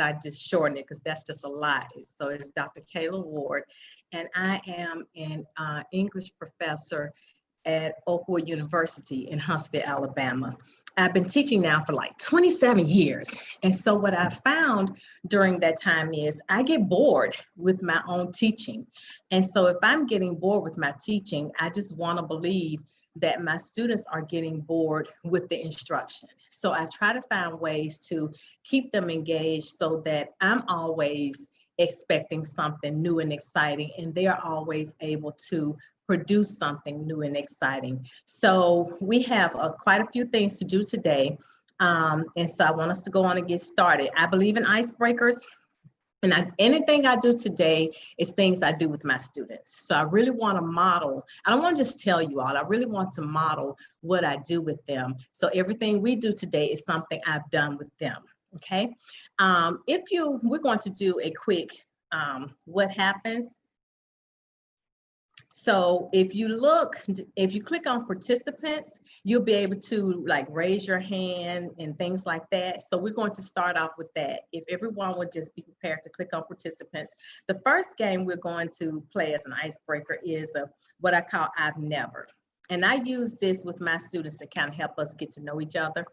I just shorten it because that's just a lot. So it's Dr. Kayla Ward, and I am an English professor at Oakwood University in Huntsville, Alabama. I've been teaching now for like 27 years. And so what I found during that time is I get bored with my own teaching. And so if I'm getting bored with my teaching, I just want to believe that my students are getting bored with the instruction. So I try to find ways to keep them engaged so that I'm always expecting something new and exciting, and they're always able to produce something new and exciting. So we have quite a few things to do today. And so I want us to go on and get started. I believe in icebreakers. And anything I do today is things I do with my students. So I really want to model. I don't want to just tell you all. I really want to model what I do with them. So everything we do today is something I've done with them. Okay. We're going to do a quick what happens. So if you click on participants, you'll be able to like raise your hand and things like that. So we're going to start off with that. If everyone would just be prepared to click on participants. The first game we're going to play as an icebreaker is what I call I've Never. And I use this with my students to kind of help us get to know each other.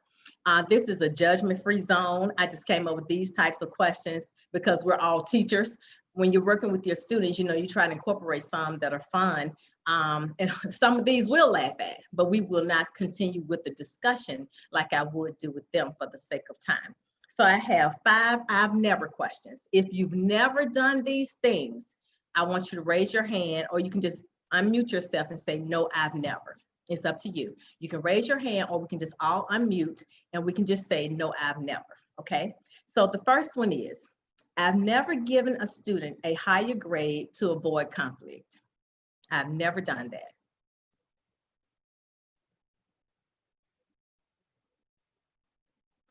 This is a judgment-free zone. I just came up with these types of questions because we're all teachers. When you're working with your students, you try to incorporate some that are fun. And some of these we'll laugh at, but we will not continue with the discussion like I would do with them for the sake of time. So I have 5 I've never questions. If you've never done these things, I want you to raise your hand, or you can just unmute yourself and say, no, I've never. It's up to you. You can raise your hand, or we can just all unmute and we can just say, no, I've never. Okay. So the first one is, I've never given a student a higher grade to avoid conflict. I've never done that.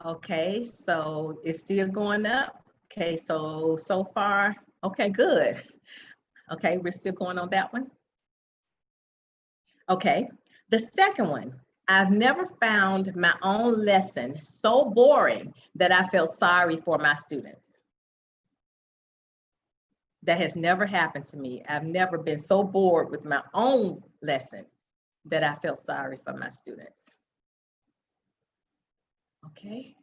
Okay, so it's still going up. Okay, so far, okay, good. Okay, we're still going on that one. Okay, the second one, I've never found my own lesson so boring that I felt sorry for my students. That has never happened to me. I've never been so bored with my own lesson that I felt sorry for my students. Okay.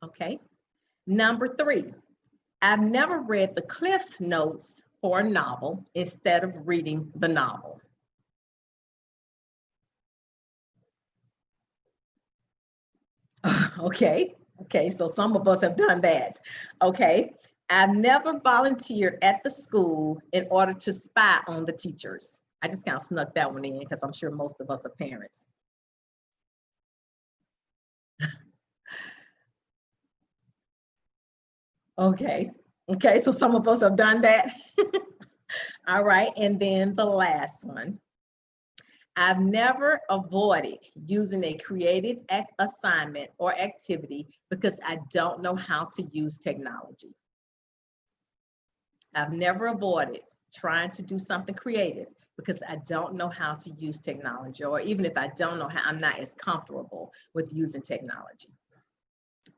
Okay. Number 3, I've never read the Cliff's Notes for a novel instead of reading the novel. Okay. Okay, so some of us have done that. Okay. I've never volunteered at the school in order to spy on the teachers. I just kind of snuck that one in because I'm sure most of us are parents. Okay. Okay, so some of us have done that. All right, and then the last one. I've never avoided using a creative assignment or activity because I don't know how to use technology. I've never avoided trying to do something creative because I don't know how to use technology, or even if I don't know how, I'm not as comfortable with using technology.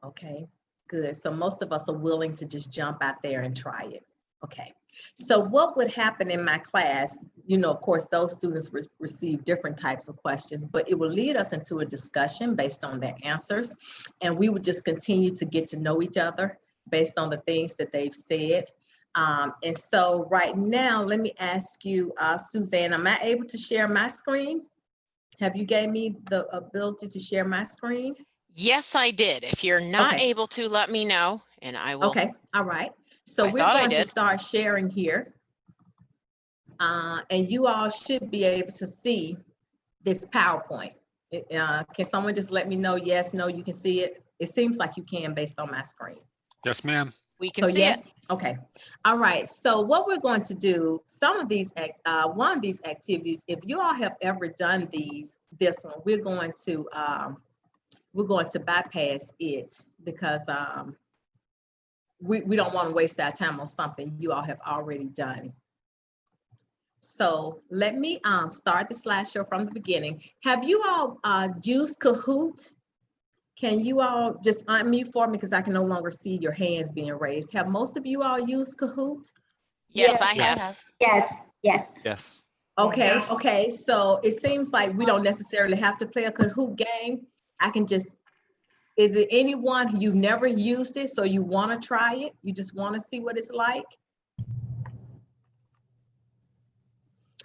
Okay, good. So most of us are willing to just jump out there and try it. Okay, so what would happen in my class, of course, those students receive different types of questions, but it will lead us into a discussion based on their answers. And we would just continue to get to know each other based on the things that they've said. And so right now, let me ask you, Suzanne, am I able to share my screen? Have you gave me the ability to share my screen? Yes, I did. If you're not able to, let me know and I will. Okay, all right. So we're going to start sharing here. And you all should be able to see this PowerPoint. Can someone just let me know, yes, no, you can see it? It seems like you can based on my screen. Yes, ma'am. We can see it. Okay. All right. So what we're going to do, one of these activities, if you all have ever done this one, we're going to bypass it because we don't want to waste our time on something you all have already done. So let me start the slideshow from the beginning. Have you all used Kahoot? Can you all just unmute for me because I can no longer see your hands being raised? Have most of you all used Kahoot? Yes, I have. Yes. Yes, yes. Yes. Okay, Yes. okay. So it seems like we don't necessarily have to play a Kahoot game. I can just, is it anyone who you've never used it, so you want to try it? You just want to see what it's like?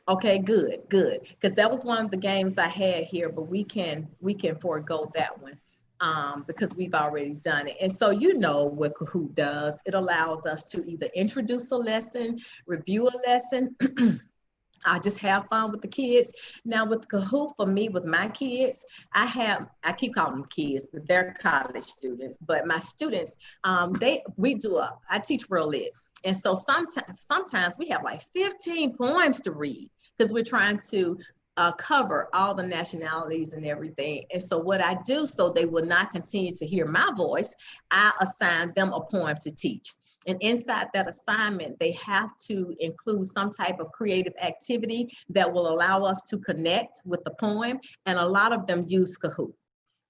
Okay, good, good. Because that was one of the games I had here, but we can forego that one because we've already done it. And so you know what Kahoot does. It allows us to either introduce a lesson, review a lesson, I just have fun with the kids. Now with Kahoot, for me, with my kids, I keep calling them kids, but they're college students. But my students, I teach World Lit. And so sometimes we have like 15 poems to read because we're trying to cover all the nationalities and everything. And so what I do, so they will not continue to hear my voice, I assign them a poem to teach. And inside that assignment, they have to include some type of creative activity that will allow us to connect with the poem. And a lot of them use Kahoot.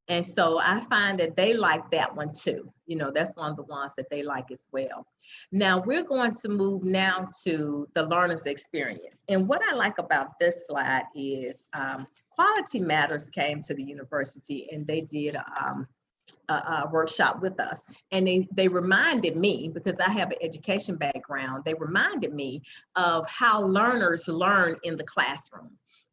And so I find that they like that one too. You know, that's one of the ones that they like as well. Now we're going to move now to the learner's experience. And what I like about this slide is Quality Matters came to the university and they did a workshop with us. And they reminded me, because I have an education background, they reminded me of how learners learn in the classroom.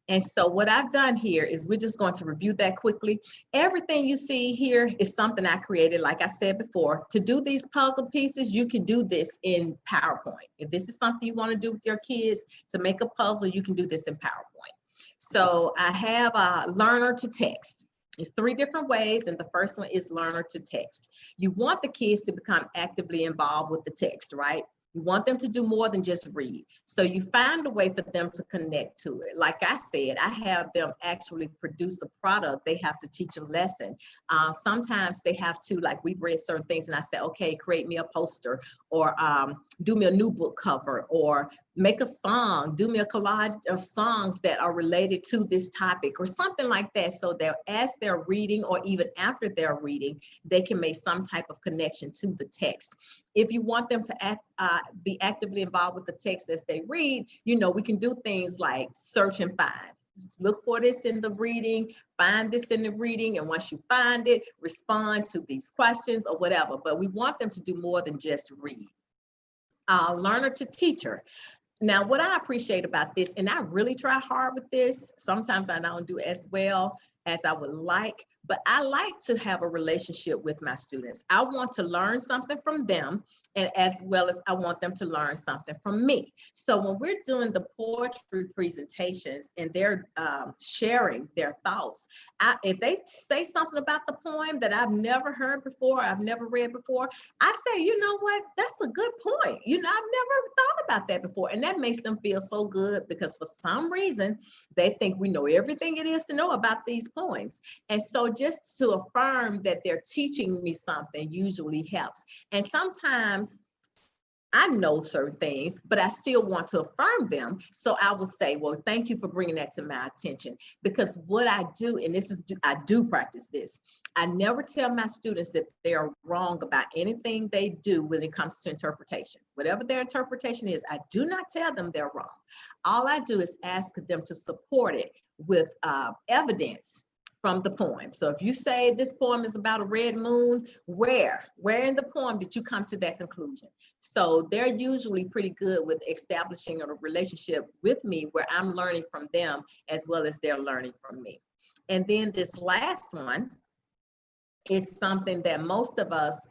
And so what I've done here is we're just going to review that quickly. Everything you see here is something I created, like I said before. To do these puzzle pieces, you can do this in PowerPoint. If this is something you want to do with your kids to make a puzzle, you can do this in PowerPoint. So I have a learner to text. It's 3 different ways, and the first one is learner to text. You want the kids to become actively involved with the text, right? You want them to do more than just read. So you find a way for them to connect to it. Like I said, I have them actually produce a product. They have to teach a lesson. Sometimes they have to, like we've read certain things and I say, okay, create me a poster or do me a new book cover or make a song, do me a collage of songs that are related to this topic or something like that. So that as they're reading or even after they're reading, they can make some type of connection to the text. If you want them to be actively involved with the text as they read, you know, we can do things like search and find. Just look for this in the reading, find this in the reading, and once you find it, respond to these questions or whatever. But we want them to do more than just read. Learner to teacher. Now, what I appreciate about this, and I really try hard with this, sometimes I don't do as well as I would like, but I like to have a relationship with my students. I want to learn something from them, and as well as I want them to learn something from me. So when we're doing the poetry presentations and they're sharing their thoughts, if they say something about the poem that I've never heard before, I've never read before, I say, you know what, that's a good point. You know, I've never thought about that before. And that makes them feel so good because for some reason, they think we know everything it is to know about these poems. And so just to affirm that they're teaching me something usually helps. And sometimes I know certain things, but I still want to affirm them. So I will say, well, thank you for bringing that to my attention. Because what I do, and I do practice this, I never tell my students that they are wrong about anything they do when it comes to interpretation. Whatever their interpretation is, I do not tell them they're wrong. All I do is ask them to support it with evidence from the poem. So if you say this poem is about a red moon, where in the poem did you come to that conclusion? So they're usually pretty good with establishing a relationship with me where I'm learning from them as well as they're learning from me. And then this last one is something that most of us,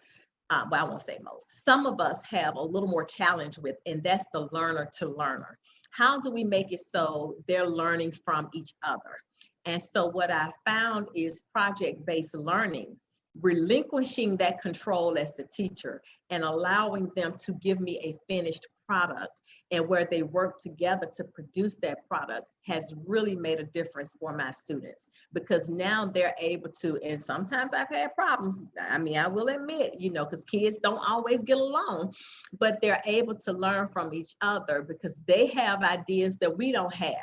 well, I won't say most, some of us have a little more challenge with, and that's the learner to learner. How do we make it so they're learning from each other? And so what I found is project-based learning, relinquishing that control as the teacher and allowing them to give me a finished product, and where they work together to produce that product has really made a difference for my students, because now they're able to, and sometimes I've had problems, I mean, I will admit, you know, because kids don't always get along, but they're able to learn from each other because they have ideas that we don't have.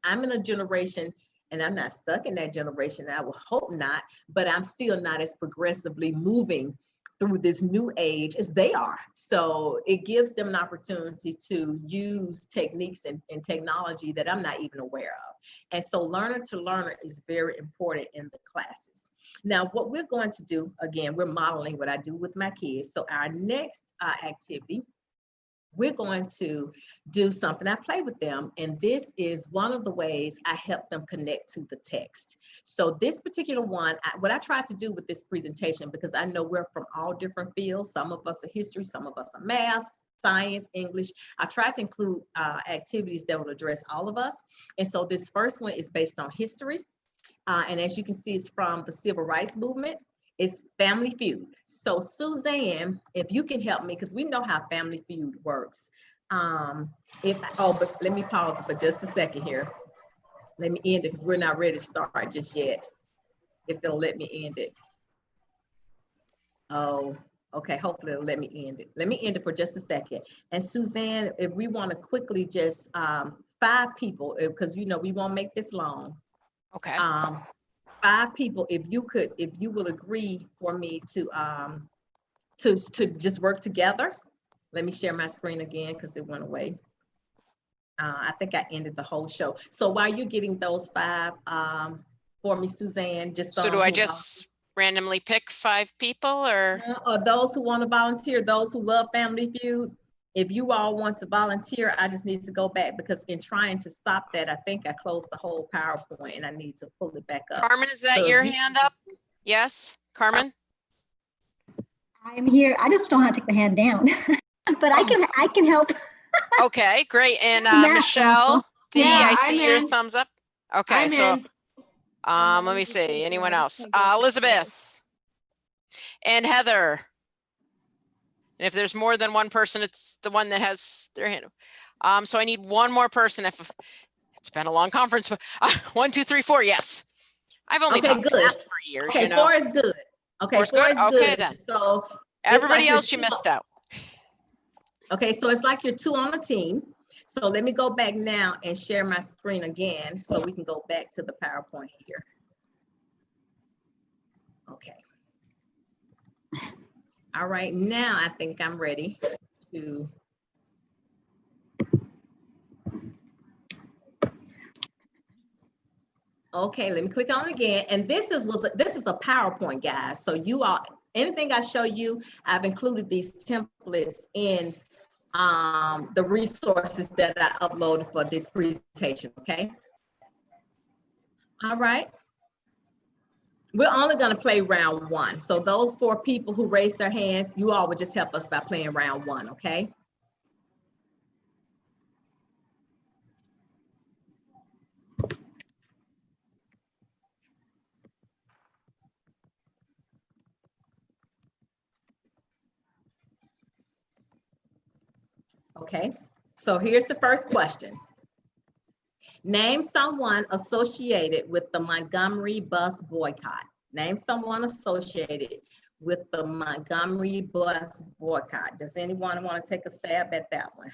I'm in a generation, and I'm not stuck in that generation. I would hope not, but I'm still not as progressively moving through this new age as they are. So it gives them an opportunity to use techniques and technology that I'm not even aware of. And so learner to learner is very important in the classes. Now, what we're going to do, again, we're modeling what I do with my kids. So our next activity, we're going to do something. I play with them, and this is one of the ways I help them connect to the text. So this particular one, what I tried to do with this presentation, because I know we're from all different fields. Some of us are history, some of us are math, science, English. I tried to include activities that will address all of us. And so this first one is based on history. And as you can see, it's from the Civil Rights Movement. It's Family Feud. So Suzanne, if you can help me, because we know how Family Feud works. But let me pause for just a second here. Let me end it because we're not ready to start just yet. If they'll let me end it. Oh, okay, hopefully it'll let me end it. Let me end it for just a second. And Suzanne, if we want to quickly just 5 people, because we won't make this long. Okay. 5 people, if you will agree for me to just work together. Let me share my screen again because it went away. I think I ended the whole show. So while you're getting those 5 for me, Suzanne, just so do I just randomly pick 5 people or those who want to volunteer, those who love Family Feud? If you all want to volunteer, I just need to go back because in trying to stop that, I think I closed the whole PowerPoint and I need to pull it back up. Carmen, is that So your hand up? Yes, Carmen? I'm here. I just don't know how to take the hand down, but I can help. Okay, great. And Michelle D, Yeah, I see your in. thumbs up. Okay, I'm in. let me see. Anyone else? Elizabeth and Heather. And if there's more than one person, it's the one that has their hand up. So I need one more person. If it's been a long conference, but 1, 2, 3, 4. Yes, I've only taught math for years. Okay, 4 is good. Okay, 4 is good. Okay, then. So everybody else you missed out. Okay, so it's like you're 2 on a team. So let me go back now and share my screen again so we can go back to the PowerPoint here. Okay. All right, now I think I'm ready to. Okay, let me click on it again. And this is a PowerPoint, guys. So you all, anything I show you, I've included these templates in the resources that I uploaded for this presentation, okay? All right. We're only going to play round 1. So those 4 people who raised their hands, you all would just help us by playing round 1, okay? Okay, so here's the first question. Name someone associated with the Montgomery bus boycott. Name someone associated with the Montgomery bus boycott. Does anyone want to take a stab at that one?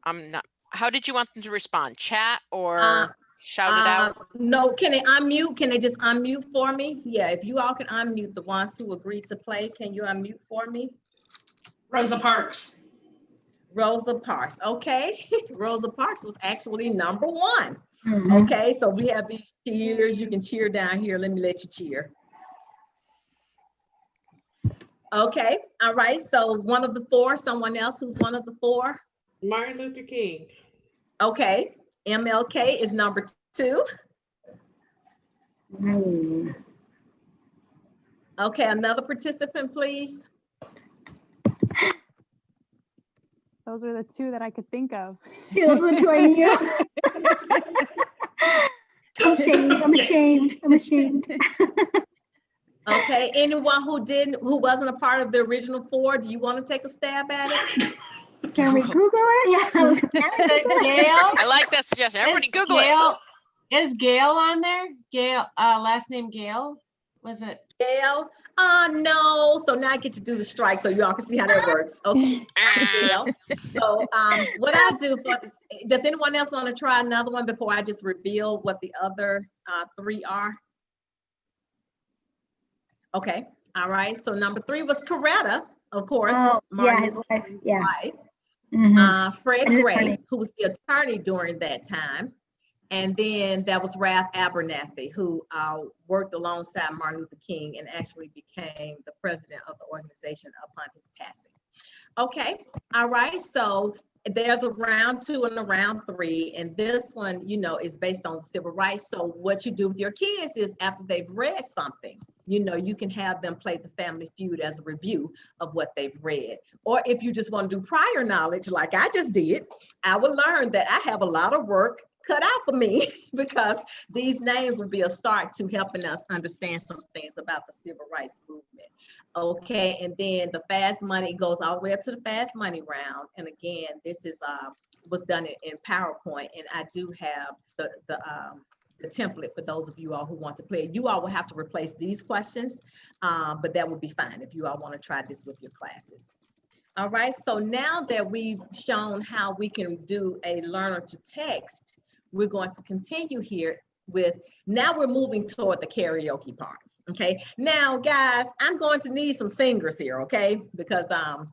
I'm not. How did you want them to respond? Chat or shout it out? No, can they unmute? Can they just unmute for me? Yeah, if you all can unmute, the ones who agreed to play, can you unmute for me? Rosa Parks. Rosa Parks, okay. Rosa Parks was actually number 1. Mm-hmm. Okay, so we have these cheers. You can cheer down here. Let me let you cheer. Okay, all right. So one of the 4, someone else who's one of the 4? Martin Luther King. Okay, MLK is number 2. Mm. Okay, another participant, please. Those were the 2 that I could think of. Yeah, those are the 2 I knew. I'm ashamed. Okay, anyone who wasn't a part of the original 4, do you want to take a stab at it? Can we Google it? Yeah. Gail? I like that suggestion. Everybody Google it. Is Gail on there? Gail, last name Gail? Was it? Gail, No, so now I get to do the strike so y'all can see how that works. Okay. Yeah. So what I do for this, does anyone else want to try another one before I just reveal what the other three are? Okay, all right. So number 3 was Coretta, of course. Oh, yeah, Martin his Luther wife, King's yeah. wife. Mhm. Fred And his Gray, attorney. who was the attorney during that time. And then that was Ralph Abernathy, who worked alongside Martin Luther King and actually became the president of the organization upon his passing. Okay, all right, so there's a round 2 and a round 3, and this one, you know, is based on civil rights. So what you do with your kids is after they've read something, you know, you can have them play the Family Feud as a review of what they've read. Or if you just want to do prior knowledge, like I just did, I would learn that I have a lot of work cut out for me because these names will be a start to helping us understand some things about the civil rights movement. Okay, and then the fast money goes all the way up to the fast money round. And again, this is was done in PowerPoint, and I do have the template for those of you all who want to play. You all will have to replace these questions, but that would be fine if you all want to try this with your classes. All right, so now that we've shown how we can do a learner to text, we're going to continue here with, now we're moving toward the karaoke part. Okay, now guys, I'm going to need some singers here, okay? Because I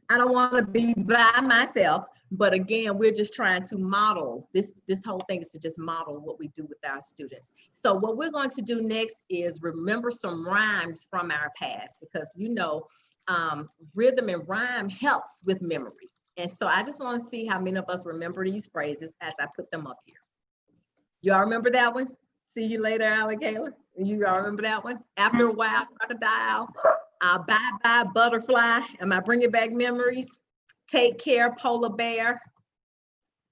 don't want to be by myself, but again, we're just trying to model, this whole thing is to just model what we do with our students. So what we're going to do next is remember some rhymes from our past, because you know, rhythm and rhyme helps with memory. And so I just want to see how many of us remember these phrases as I put them up here. Y'all remember that one? See you later, alligator. You all remember that one? After a while, crocodile. Bye-bye, butterfly. Am I bringing back memories? Take care, polar bear.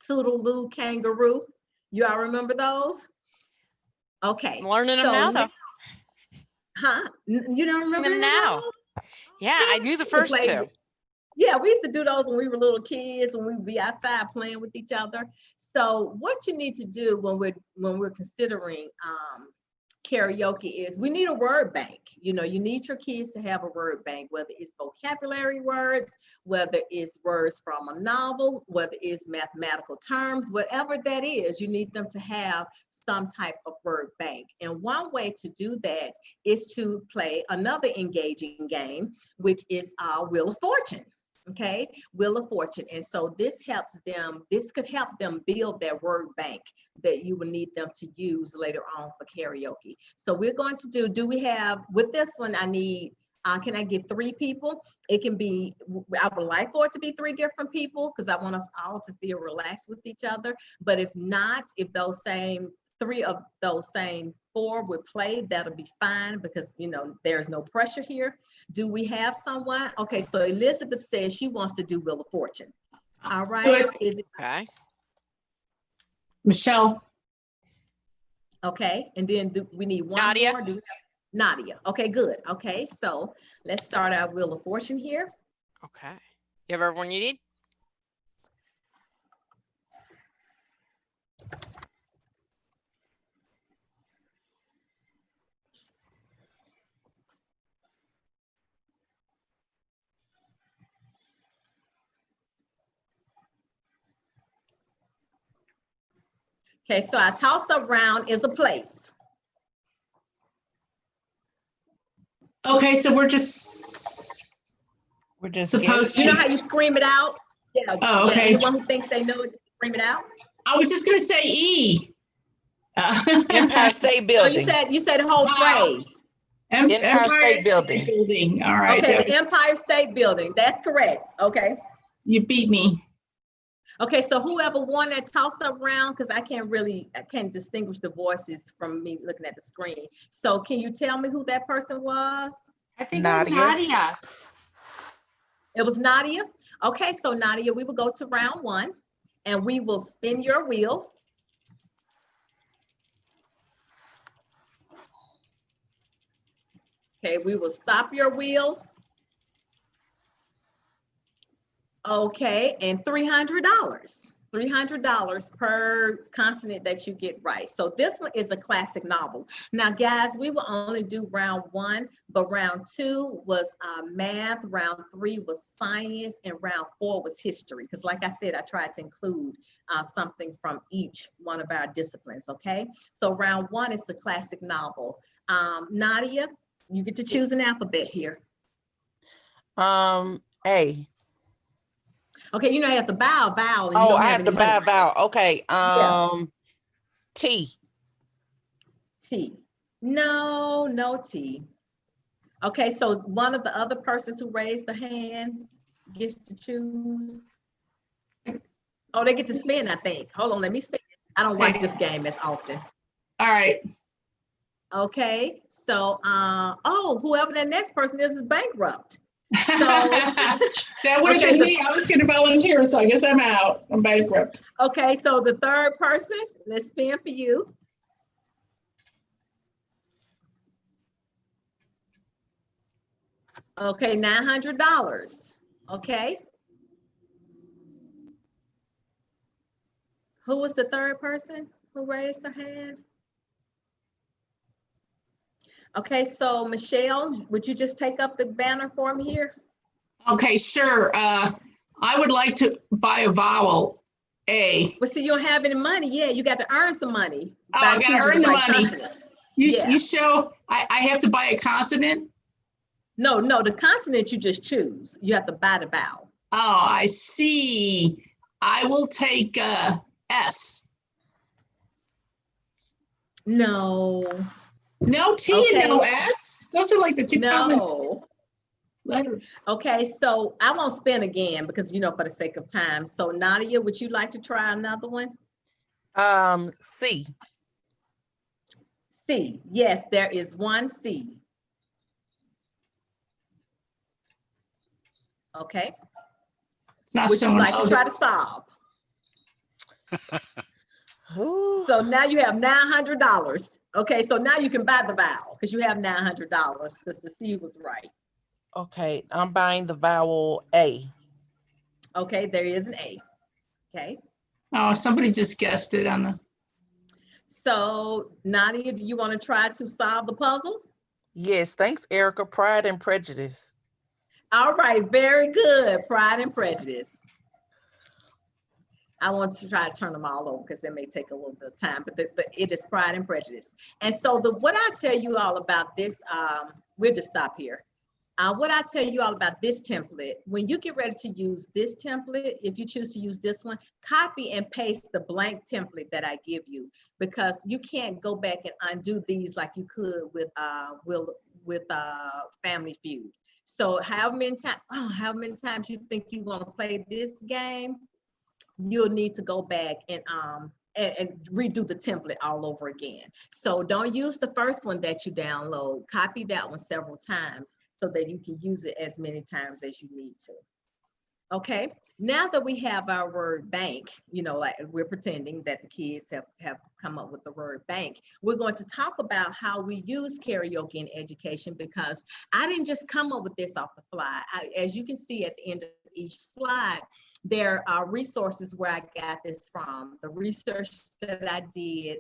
Toodaloo, kangaroo. You all remember those? Okay. I'm learning them now, though. Huh? You don't remember Them now. Yeah, I knew the first 2. Yeah, we used to do those when we were little kids, and we would be outside playing with each other. So what you need to do when we're considering karaoke is we need a word bank. You know, you need your kids to have a word bank, whether it's vocabulary words, whether it's words from a novel, whether it's mathematical terms, whatever that is, you need them to have some type of word bank. And one way to do that is to play another engaging game, which is Wheel of Fortune. Okay, Wheel of Fortune. And so this helps them, this could help them build their word bank that you will need them to use later on for karaoke. So we're going to do we have, with this one, I need, can I get 3 people? It can be, I would like for it to be 3 different people because I want us all to feel relaxed with each other. But if not, if those same 3 of those same 4 would play, that'll be fine because, you know, there's no pressure here. Do we have someone? Okay, so Elizabeth says she wants to do Wheel of Fortune. All right. Is it Okay. Michelle. okay? And then we need one Nadia. more. Nadia. Okay, good. Okay, so let's start our Wheel of Fortune here. Okay. You have everyone you need? Okay, so our toss-up round is a place. Okay, so we're just supposed You know to. how you scream it out? Yeah. Oh, okay. Yeah, anyone who thinks they know it, scream it out. I was just going to say E. Empire State So Building. you said the whole phrase. Empire State Building. Building. All right. Okay, the Empire State Building. That's correct. Okay. You beat me. Okay, so whoever won that toss-up round, because I can't distinguish the voices from me looking at the screen. So can you tell me who that person was? I think Nadia. it was Nadia. It was Nadia. Okay, so Nadia, we will go to round 1 and we will spin your wheel. Okay, we will stop your wheel. Okay, and $300. $300 per consonant that you get right. So this one is a classic novel. Now, guys, we will only do round 1, but round 2 was math, round 3 was science, and round 4 was history. Because like I said, I tried to include something from each one of our disciplines, okay? So round 1 is the classic novel. Nadia, you get to choose an alphabet here. A. Okay, you know, you have to vowel. And you Oh, don't I have any to money. vowel. Okay. Yeah. T. T. No T. Okay, so one of the other persons who raised the hand gets to choose. Oh, they get to spin, I think. Hold on, let me spin. I don't watch this game as often. All right. Okay, so, whoever that next person is bankrupt. So, that would have okay, been me. I was going to volunteer, so I guess I'm out. I'm bankrupt. okay, so the third person, let's spin for you. Okay, $900. Okay. Who was the third person who raised their hand? Okay, so Michelle, would you just take up the banner for me here? Okay, sure. I would like to buy a vowel, A. Well, see, you don't have any money. Yeah, you got to earn some money. Oh, I got to earn the money. You Yeah. show I have to buy a consonant? No, the consonant you just choose. You have to buy the vowel. Oh, I see. I will take S. No. No T Okay. and no S? Those are like the two common No. letters. Okay, so I won't spin again because, you know, for the sake of time. So Nadia, would you like to try another one? C. C. Yes, there is one C. Okay. Not Would you showing. like to try to solve? So now you have $900. Okay, so now you can buy the vowel because you have $900 because the C was right. Okay, I'm buying the vowel A. Okay, there is an A. Okay. Oh, somebody just guessed it on the. So Nadia, do you want to try to solve the puzzle? Yes, thanks, Erica. Pride and Prejudice. All right, very good. Pride and Prejudice. I want to try to turn them all over because it may take a little bit of time, but it is Pride and Prejudice. And so what I tell you all about this, we'll just stop here. What I tell you all about this template, when you get ready to use this template, if you choose to use this one, copy and paste the blank template that I give you, because you can't go back and undo these like you could with Family Feud. So however many times you think you want to play this game, you'll need to go back and redo the template all over again. So don't use the first one that you download. Copy that one several times so that you can use it as many times as you need to. Okay, now that we have our word bank, you know, like we're pretending that the kids have come up with the word bank, we're going to talk about how we use karaoke in education, because I didn't just come up with this off the fly. As you can see at the end of each slide, there are resources where I got this from, the research that I did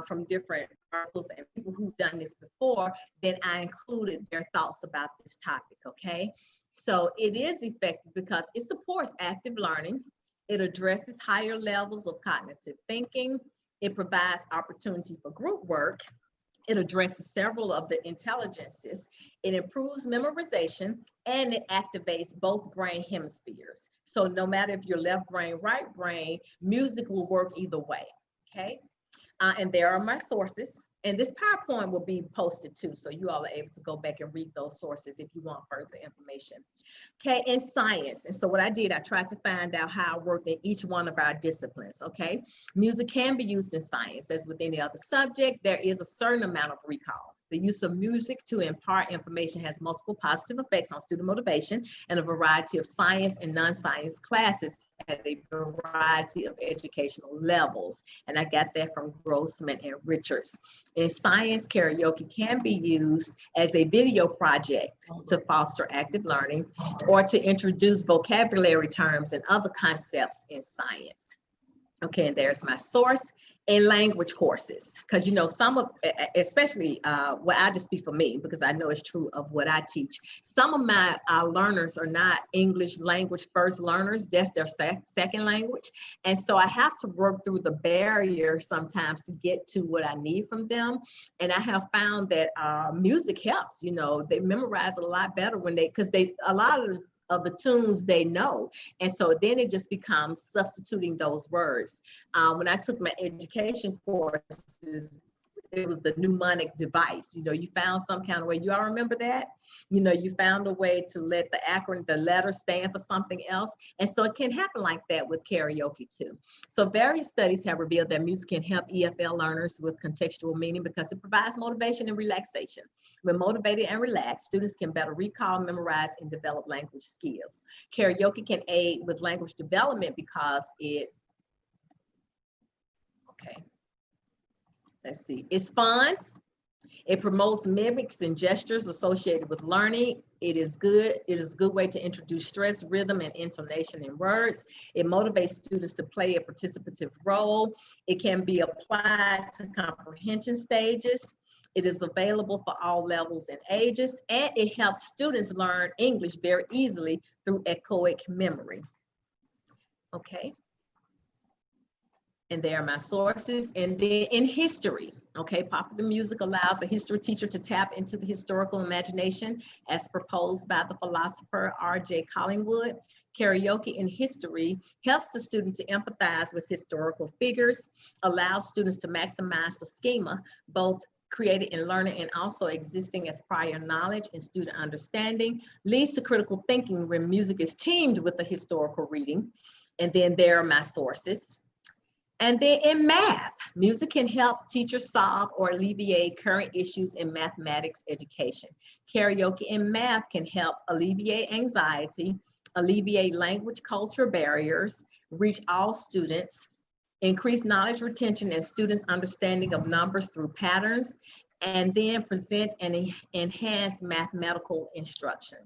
from different articles and people who've done this before. Then I included their thoughts about this topic, okay? So it is effective because it supports active learning. It addresses higher levels of cognitive thinking. It provides opportunity for group work. It addresses several of the intelligences. It improves memorization, and it activates both brain hemispheres. So no matter if you're left brain, right brain, music will work either way, okay? And there are my sources. And this PowerPoint will be posted too, so you all are able to go back and read those sources if you want further information. Okay, in science, and so what I did, I tried to find out how it worked in each one of our disciplines, okay? Music can be used in science, as with any other subject. There is a certain amount of recall. The use of music to impart information has multiple positive effects on student motivation and a variety of science and non-science classes at a variety of educational levels. And I got that from Grossman and Richards. In science, karaoke can be used as a video project to foster active learning or to introduce vocabulary terms and other concepts in science. Okay, and there's my source. In language courses, because you know some of, especially well, I just speak for me because I know it's true of what I teach. Some of my learners are not English language first learners. That's their second language, and so I have to work through the barrier sometimes to get to what I need from them. And I have found that music helps. You know, they memorize a lot better when because a lot of the tunes they know. And so then it just becomes substituting those words. When I took my education courses, it was the mnemonic device. You know, you found some kind of way. You all remember that? You know, you found a way to let the acronym, the letter stand for something else. And so it can happen like that with karaoke too. So various studies have revealed that music can help EFL learners with contextual meaning because it provides motivation and relaxation. When motivated and relaxed, students can better recall, memorize, and develop language skills. Karaoke can aid with language development because it's fun. It promotes mimics and gestures associated with learning. It is good. It is a good way to introduce stress, rhythm, and intonation in words. It motivates students to play a participative role. It can be applied to comprehension stages. It is available for all levels and ages, and it helps students learn English very easily through echoic memory. Okay. And there are my sources. And then in history, okay, popular music allows a history teacher to tap into the historical imagination as proposed by the philosopher R.J. Collingwood. Karaoke in history helps the student to empathize with historical figures, allows students to maximize the schema, both created in learning and also existing as prior knowledge and student understanding, leads to critical thinking when music is teamed with a historical reading. And then there are my sources. And then in math, music can help teachers solve or alleviate current issues in mathematics education. Karaoke in math can help alleviate anxiety, alleviate language culture barriers, reach all students, increase knowledge retention and students' understanding of numbers through patterns, and then present and enhance mathematical instruction.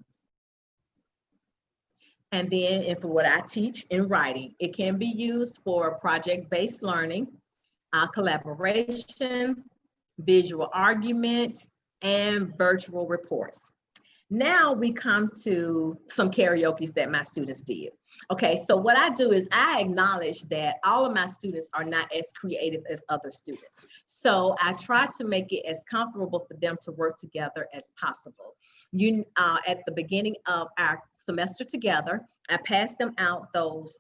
And then, and for what I teach in writing, it can be used for project-based learning, collaboration, visual argument, and virtual reports. Now we come to some karaokes that my students did. Okay, so what I do is I acknowledge that all of my students are not as creative as other students. So I try to make it as comfortable for them to work together as possible. At the beginning of our semester together, I passed them out those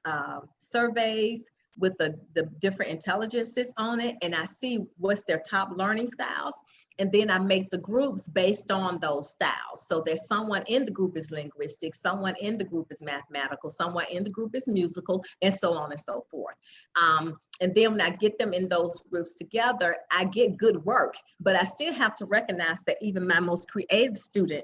surveys with the different intelligences on it, and I see what's their top learning styles. And then I make the groups based on those styles. So there's someone in the group is linguistic, someone in the group is mathematical, someone in the group is musical, and so on and so forth. And then when I get them in those groups together, I get good work, but I still have to recognize that even my most creative student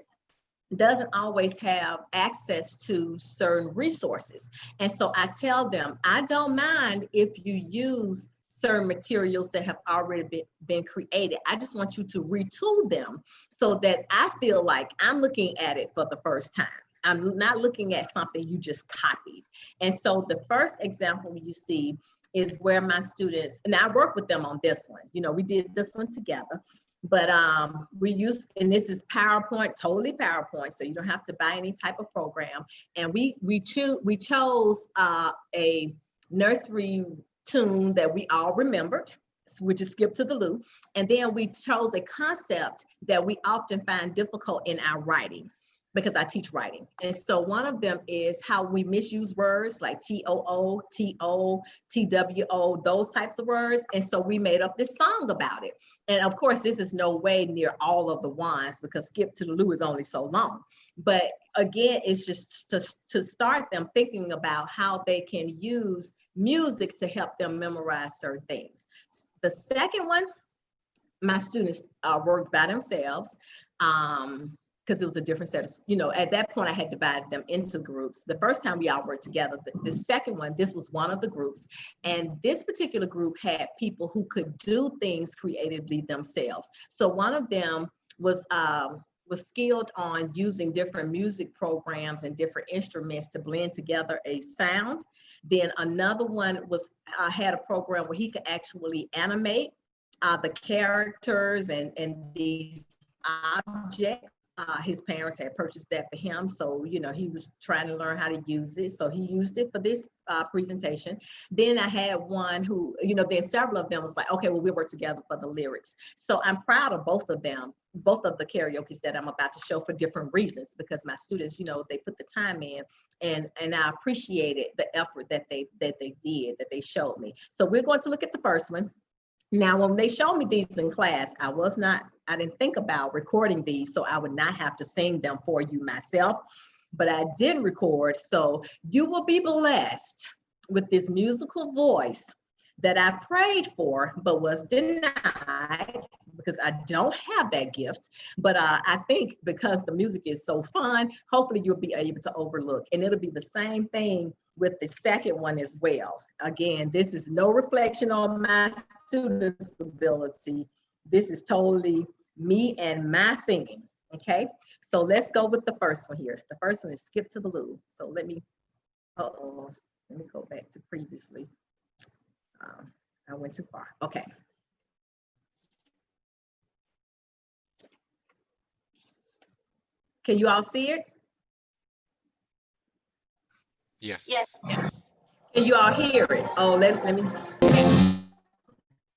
doesn't always have access to certain resources. And so I tell them, I don't mind if you use certain materials that have already been created. I just want you to retool them so that I feel like I'm looking at it for the first time. I'm not looking at something you just copied. And so the first example you see is where my students, and I work with them on this one. You know, we did this one together, but we use, and this is PowerPoint, totally PowerPoint, so you don't have to buy any type of program. And we chose a nursery tune that we all remembered, which is Skip to the Loo. And then we chose a concept that we often find difficult in our writing, because I teach writing. And so one of them is how we misuse words like T-O-O, T-O, T-W-O, those types of words. And so we made up this song about it. And of course, this is no way near all of the ones because Skip to the Loo is only so long. But again, it's just to start them thinking about how they can use music to help them memorize certain things. The second one, my students worked by themselves because it was a different set of, you know, at that point I had divided them into groups. The first time we all worked together, the second one, this was one of the groups. And this particular group had people who could do things creatively themselves. So one of them was was skilled on using different music programs and different instruments to blend together a sound. Then another one was, had a program where he could actually animate the characters and these objects. His parents had purchased that for him. So, you know, he was trying to learn how to use it. So he used it for this presentation. Then I had one who, you know, then several of them was like, okay, well, we work together for the lyrics. So I'm proud of both of them, both of the karaoke's that I'm about to show for different reasons, because my students, you know, they put the time in, and I appreciated the effort that they did, that they showed me. So we're going to look at the first one. Now, when they showed me these in class, I didn't think about recording these, so I would not have to sing them for you myself, but I did record. So you will be blessed with this musical voice that I prayed for, but was denied because I don't have that gift. But I think because the music is so fun, hopefully you'll be able to overlook. And it'll be the same thing with the second one as well. Again, this is no reflection on my students' ability. This is totally me and my singing, okay? So let's go with the first one here. The first one is Skip to the Loo. So let me go back to previously. I went too far, okay. Can you all see it? Yes. Yes. Can you all hear it? Oh, let me.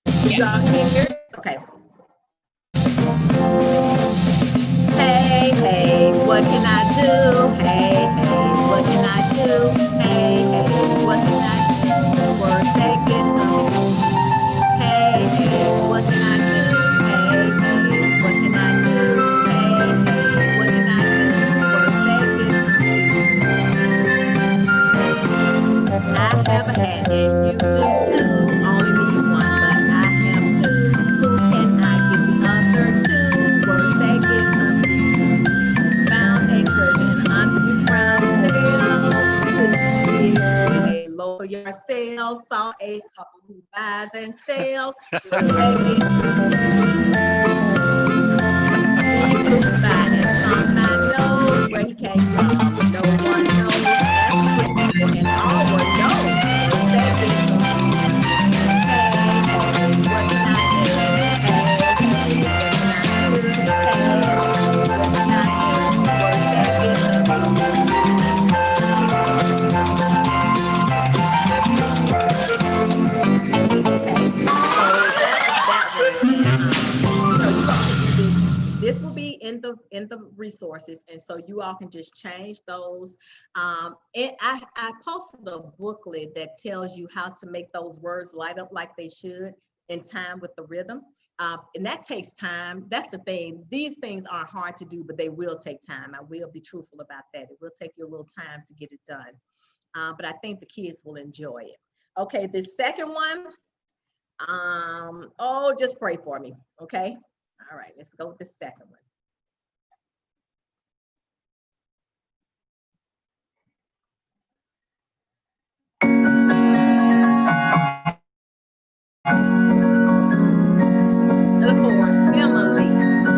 Can you all hear it? Okay. Hey, hey, what can I do? Hey, hey, what can I do? Hey, hey, what can I do? Words that get through. Hey, hey, what can I do? Hey, hey, what can I do? Hey, hey, what can I do? Words that get through. I have a hat and you do too. Only need one, but I have two. Who can I give the other to? Words that get confused. Found a treasure in an underground sale. Took it to a local yard sale. Saw a couple who buys and sells. Words that get confused. He flew by and saw my nose. Where he came from, no one knows. That's sweet. And all one knows. Words that get confused. Hey, hey, what can I do? Hey, hey, what can I do? Hey, what can I do? Words that get confused. This will be in the resources, and so you all can just change those. And I posted a booklet that tells you how to make those words light up like they should in time with the rhythm. And that takes time. That's the thing. These things aren't hard to do, but they will take time. I will be truthful about that. It will take you a little time to get it done. But I think the kids will enjoy it. Okay, the second one, oh, just pray for me, okay? All right, let's go with the second one. Metaphor, simile,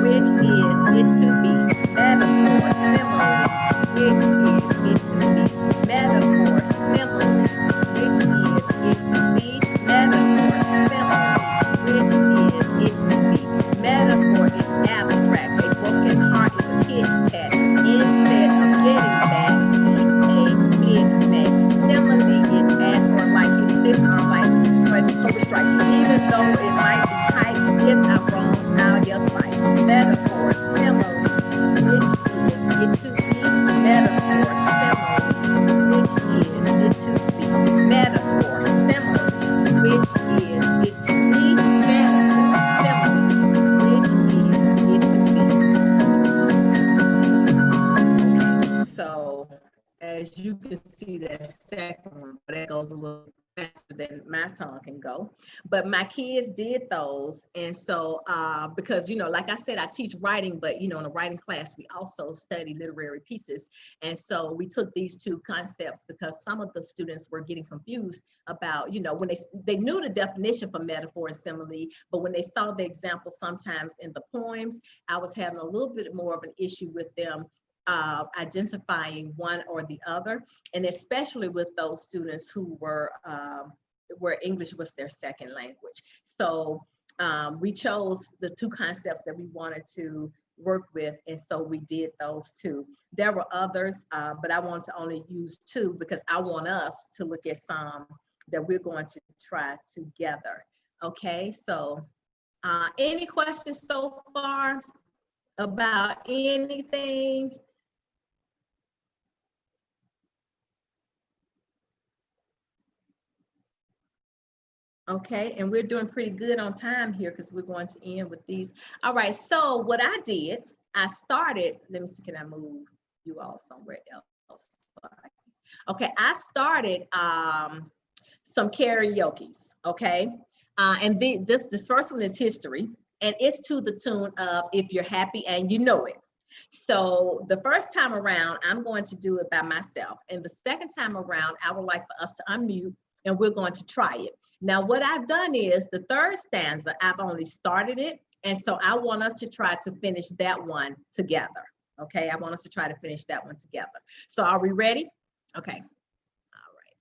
which is it to be. Metaphor, simile, which is it to be. Metaphor, simile, which is it to be. Metaphor, simile, which is it to be. Metaphor is abstract. A broken heart is a kitty cat. Instead of getting back, eat a Big Mac. Simile is as or like his fist or like Cobra Strike. Even though it might be tight, if I'm wrong, I'll just fight. Metaphor, simile, which is it to be. Metaphor, simile, which is it to be. Metaphor, simile, which is it to be. Metaphor, simile, which is it to be. Okay, so as you can see, that second one, but that goes a little faster than my tongue can go. But my kids did those. And so, because, you know, like I said, I teach writing, but, you know, in a writing class, we also study literary pieces. And so we took these two concepts because some of the students were getting confused about, you know, when they knew the definition for metaphor and simile, but when they saw the examples sometimes in the poems, I was having a little bit more of an issue with them identifying one or the other, and especially with those students who were where English was their second language. So we chose the two concepts that we wanted to work with, and so we did those two. There were others, but I want to only use two because I want us to look at some that we're going to try together. Okay, so any questions so far about anything? Okay, and we're doing pretty good on time here because we're going to end with these. All right, so what I did, I started, let me see, can I move you all somewhere else? Okay, I started some karaoke's, okay? And this first one is history, and it's to the tune of If You're Happy and You Know It. So the first time around, I'm going to do it by myself. And the second time around, I would like for us to unmute and we're going to try it. Now, what I've done is the third stanza, I've only started it. And so I want us to try to finish that one together. Okay, I want us to try to finish that one together. So are we ready? Okay. All right.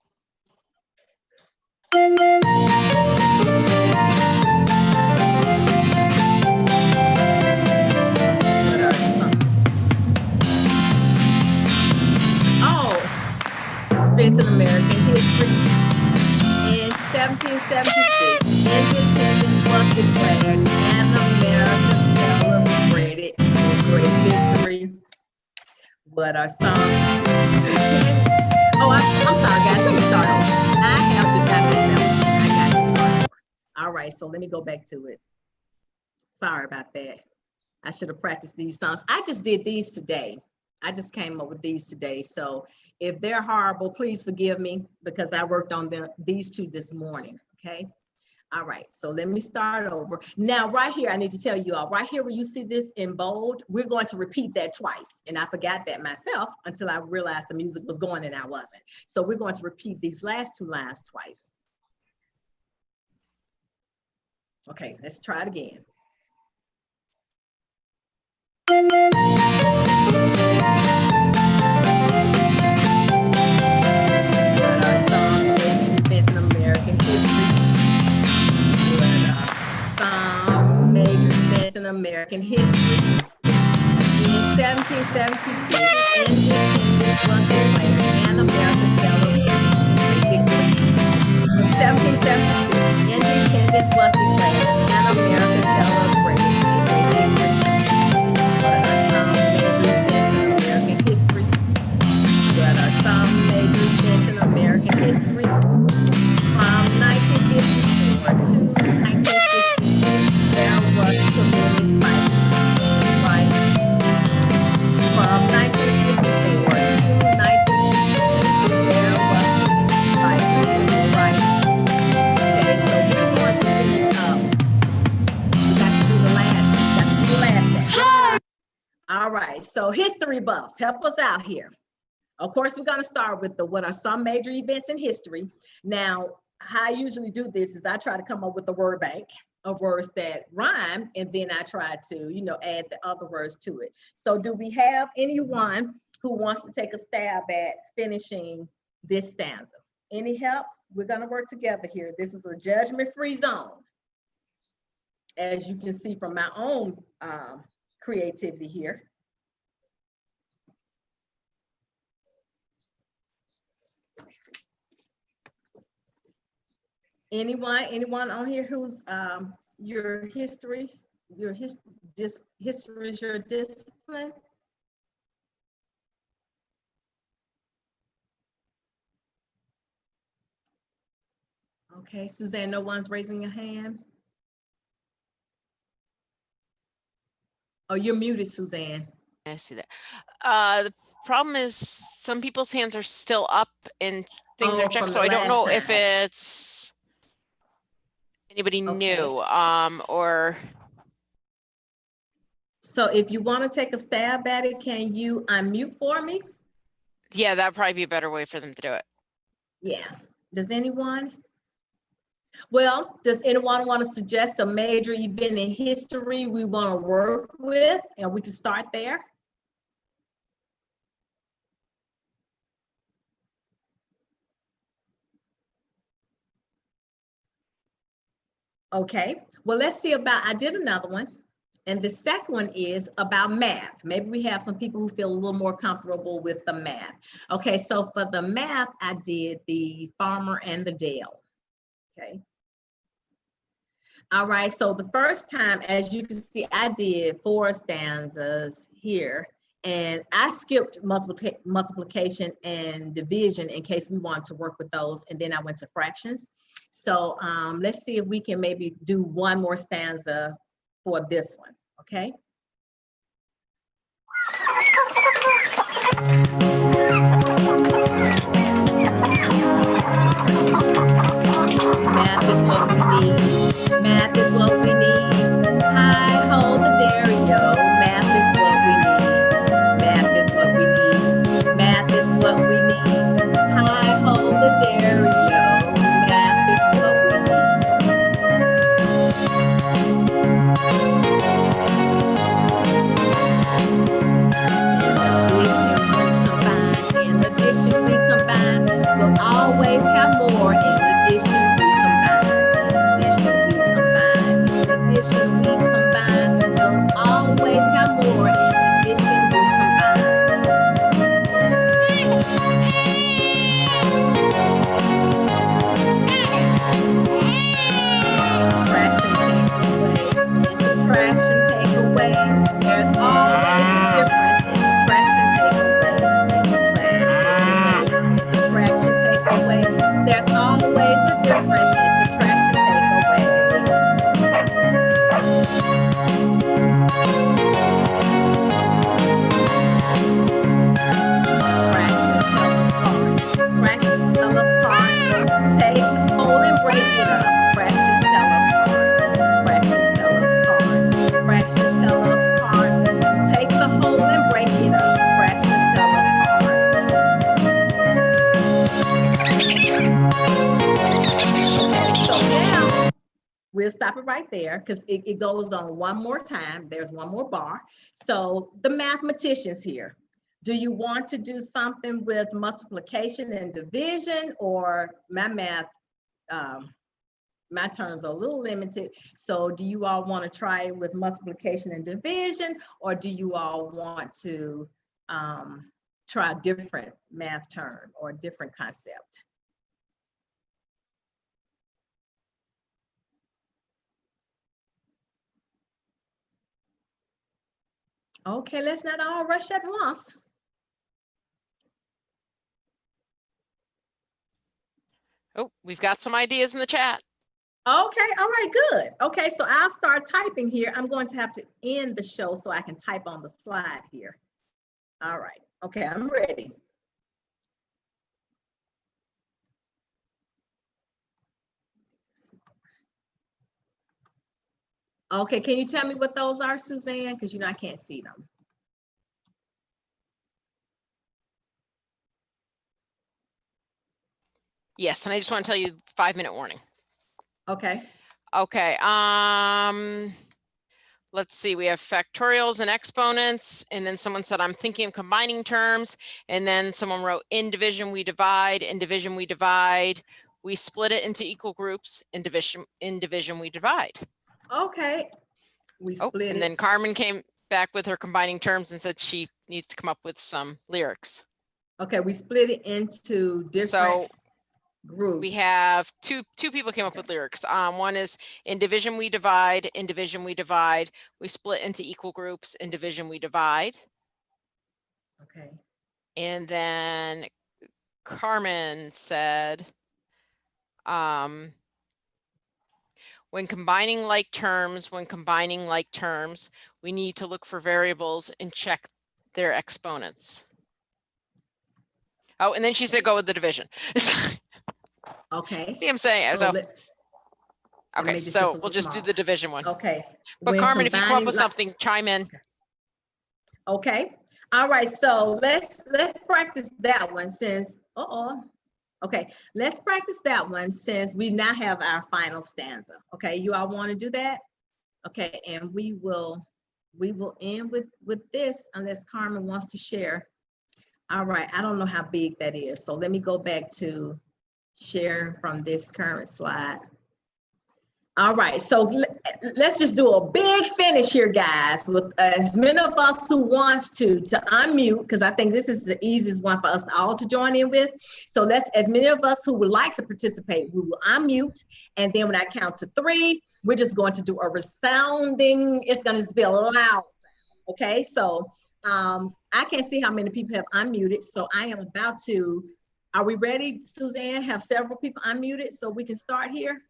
Space in American history. In 1776, independence was declared and America celebrated a great victory. What are some? Oh, I'm sorry, guys. Let me start over. I have this happening. I got to start over. All right, so let me go back to it. Sorry about that. I should have practiced these songs. I just did these today. I just came up with these today. So if they're horrible, please forgive me because I worked on these two this morning, okay? All right, so let me start over. Now, right here, I need to tell you all, right here where you see this in bold, we're going to repeat that twice. And I forgot that myself until I realized the music was going and I wasn't. So we're going to repeat these last two lines twice. Okay, let's try it again. In American history. In 1776, independence was declared and America celebrated a victory. In 1776, independence was declared and America celebrated a great victory. What are some major events in American history? What are some major events in American history? From 1954 to 1962, there was community fight, right? From 1954 to 1962, there was community fight, right? Okay, so we're going to finish up. We got to do the last thing. All right, so history buffs, help us out here. Of course, we're going to start with what are some major events in history. Now, how I usually do this is I try to come up with a word bank of words that rhyme, and then I try to, you know, add the other words to it. So do we have anyone who wants to take a stab at finishing this stanza? Any help? We're going to work together here. This is a judgment-free zone, as you can see from my own creativity here. Anyone on here who's your history is your discipline? Okay, Suzanne, no one's raising a hand? Oh, you're muted, Suzanne. I see that. problem is some people's hands are still up and things are Oh, checked, from so the I don't know last if time. it's anybody Okay. new, or So if you want to take a stab at it, can you unmute for me? yeah, that'd probably be a better way for them to do it. Yeah. Does anyone? Well, does anyone want to suggest a major event in history we want to work with? And we can start there. Okay, well, let's see about, I did another one. And the second one is about math. Maybe we have some people who feel a little more comfortable with the math. Okay, so for the math, I did the farmer and the Dale. Okay. All right, so the first time, as you can see, I did 4 stanzas here, and I skipped multiplication and division in case we want to work with those, and then I went to fractions. So let's see if we can maybe do one more stanza for this one, okay? Math is what we need. Math is what we need. Hi ho the dairy-o. Math is what we need. Math is what we need. Math is what we need. Hi ho the dairy-o. Math is what we need. In addition, we combine. We'll always have more. In addition, we combine. In addition, we combine. We'll always have more. In addition, we combine. Fraction take away, and subtraction take away. There's always a difference in subtraction take away. Subtraction take away. There's always a difference in subtraction take away. Fractions tell us parts. Fractions tell us parts. Take whole and break it up. Fractions tell us parts. Fractions tell us parts. Fractions tell us parts. Take the whole and break it up. Fractions tell us parts. Okay, so now we'll stop it right there because it goes on one more time. There's one more bar. So the mathematicians here, do you want to do something with multiplication and division, or my math, my terms are a little limited. So do you all want to try it with multiplication and division, or do you all want to try a different math term or a different concept? Okay, let's not all rush at once. Oh, we've got some ideas in the chat. Okay, all right, good. Okay, so I'll start typing here. I'm going to have to end the show so I can type on the slide here. All right, okay, I'm ready. Okay, can you tell me what those are, Suzanne? Because you know I can't see them. Yes, and I just want to tell you 5-minute warning. Okay. Okay, let's see, we have factorials and exponents, and then someone said, I'm thinking of combining terms, and then someone wrote, in division we divide, in division we divide, we split it into equal groups, in division we divide. Okay. We Oh, split and it. then Carmen came back with her combining terms and said she needs to come up with some lyrics. Okay, we split it into different groups. We have two people came up with lyrics. One is in division we divide, in division we divide, we split into equal groups, in division we divide. Okay. And then Carmen said, when combining like terms, we need to look for variables and check their exponents. Oh, and then she said go with the division. Okay. See, I'm saying, So so, let- okay, maybe it's just a so little we'll just do small. the division one. Okay. But When Carmen, if you come up combining with li- something, chime in. Okay. All right. So let's practice that one since, okay, let's practice that one since we now have our final stanza. Okay, you all want to do that? Okay, and we will end with this unless Carmen wants to share. All right, I don't know how big that is. So let me go back to sharing from this current slide. All right, so let's just do a big finish here, guys, with as many of us who wants to unmute, because I think this is the easiest one for us all to join in with. So as many of us who would like to participate, we will unmute, and then when I count to 3, we're just going to do a resounding, it's going to just be a loud, okay? So I can't see how many people have unmuted, so I am about to, are we ready, Suzanne? Have several people unmuted so we can start here?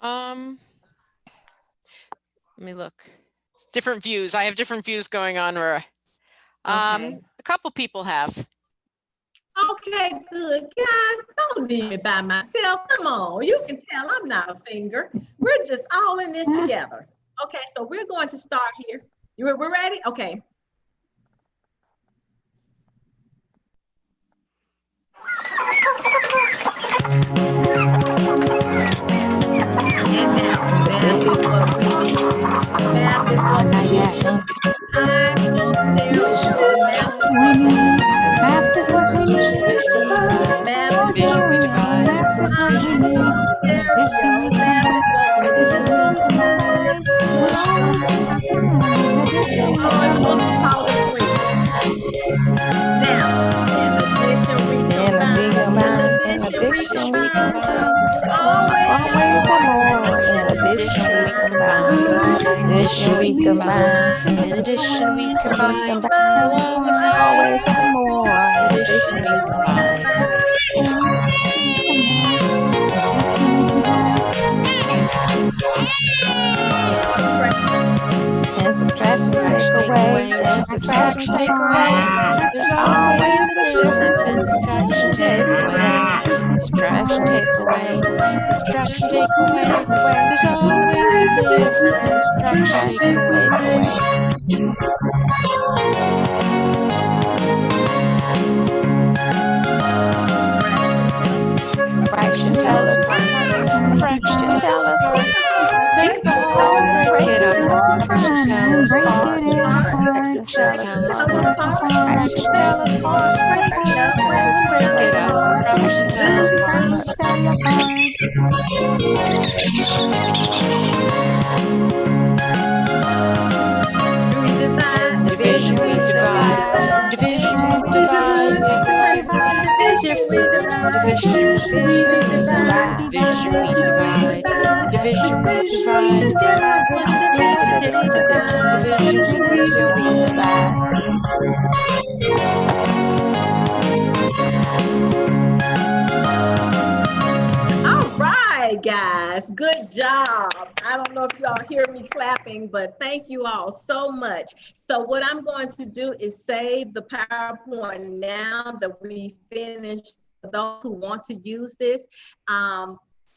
Let me look. It's different views. I have different views going on where Okay. a couple people have. Okay, good. Guys, don't leave me by myself. Come on. You can tell I'm not a singer. We're just all in this together. Okay, so we're going to start here. We're ready? Okay. And now, math is what we need. Math is what we need. Time on stereo. Math is what we need. Math is what we need. Math is Division what we we divide. need. Math is what we need. In addition, we Math is what we addition, we need. combine. We'll always combine. In addition, we Oh, it's supposed to be combine. pausing 3. Now, in addition, we In addition, we combine. combine. Always Always more. In addition, we combine. In addition, we combine. In addition, we We combine. combine. We'll always have Always have more. In In addition, we combine. And subtraction, take away. And subtraction, take away. There's Always always a a difference in subtraction, take away. Subtraction, take away. Subtraction, take away. There's There's always a difference in subtraction, subtraction, take away. take away. Fractions tell us parts. Fractions tell us parts. Take the whole, Whole, break it up. Fractions tell us Break parts. it apart. Fractions tell us parts. Fractions tell us parts. Fractions tell us Break it up. Fractions tell us Fractions parts. tell you apart. Division we divide. Division we divide. Difference. Division we divide. Division we divide. Division we divide. Division we divide. All right, guys, good job. I don't know if you all hear me clapping, but thank you all so much. So what I'm going to do is save the PowerPoint now that we finished. For those who want to use this,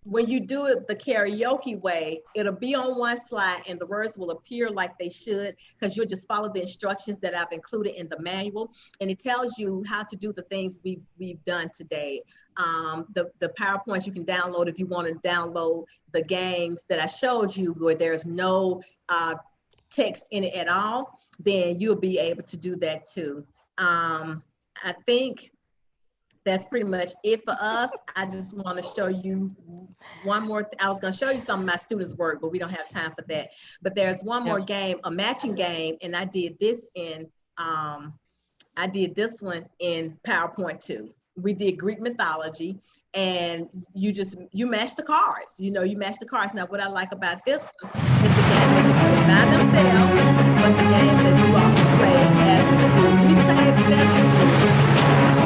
when you do it the karaoke way, it'll be on one slide and the words will appear like they should, because you'll just follow the instructions that I've included in the manual, and it tells you how to do the things we've done today. The PowerPoints you can download if you want to download the games that I showed you where there's no text in it at all, then you'll be able to do that too. I think that's pretty much it for us. I just want to show you one more. I was going to show you some of my students' work, but we don't have time for that. But there's one more game, a matching game, and I did this one in PowerPoint too. We did Greek mythology, and you match the cards. You match the cards. Now, what I like about this one is the game that you play by themselves, but it's a game that you all can play as a group. We play best in group.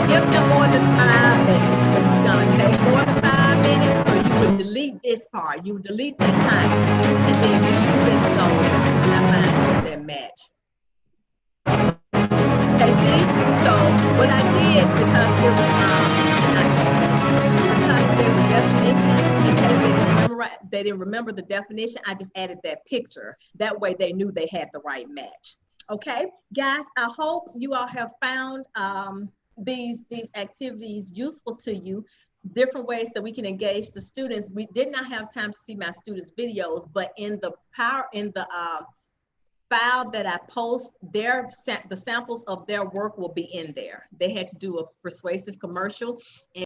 Give them more than 5 minutes. This is gonna take more than 5 minutes, so you would delete this part. You would delete that time, and then you do this though. Let's see when I find you that match. Okay, see? So what I did, because it was because there were definitions, in case they didn't remember the definition, I just added that picture. That way they knew they had the right match. Okay, guys, I hope you all have found these activities useful to you. Different ways that we can engage the students. We did not have time to see my students' videos, but in the file that I post, the samples of their work will be in there. They had to do a persuasive commercial, and